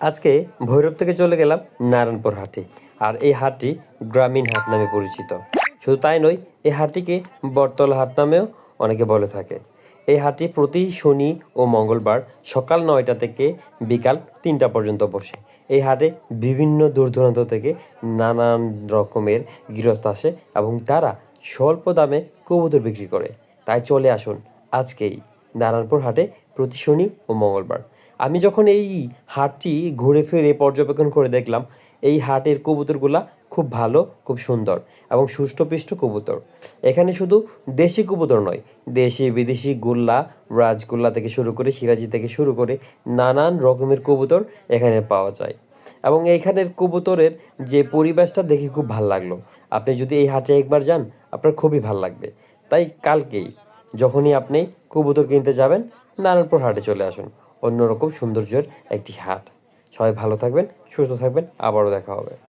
আজকে ভৈরব থেকে চলে গেলাম নারায়ণপুর হাটে। আর এই হাটটি গ্রামীণ হাট নামে পরিচিত। শুধু তাই নয়, এই হাটটিকে বটতলা হাট নামেও অনেকে বলে থাকে। এই হাটটি প্রতি শনি ও মঙ্গলবার সকাল ৯টা থেকে বিকাল ৩টা পর্যন্ত বসে। এই হাটে বিভিন্ন দূর দূরান্ত থেকে নানান রকমের গৃহস্থ আসে এবং তারা স্বল্প দামে কবুতর বিক্রি করে। তাই চলে আসুন আজকেই নারায়ণপুর হাটে প্রতি শনি ও মঙ্গলবার। আমি যখন এই হাটটি ঘুরে ফিরে পর্যবেক্ষণ করে দেখলাম, এই হাটের কবুতরগুলা খুব ভালো, খুব সুন্দর এবং সুষ্ঠুপুষ্ট কবুতর। এখানে শুধু দেশি কবুতর নয়, দেশি বিদেশি গোল্লা, রাজগোল্লা থেকে শুরু করে সিরাজি থেকে শুরু করে নানান রকমের কবুতর এখানে পাওয়া যায়। এবং এইখানের কবুতরের যে পরিবেশটা দেখে খুব ভাল লাগলো। আপনি যদি এই হাটে একবার যান, আপনার খুবই ভাল লাগবে। তাই কালকেই যখনই আপনি কবুতর কিনতে যাবেন, নারায়ণপুর হাটে চলে আসুন। অন্যরকম সৌন্দর্যের একটি হাট। সবাই ভালো থাকবেন, সুস্থ থাকবেন, আবারও দেখা হবে।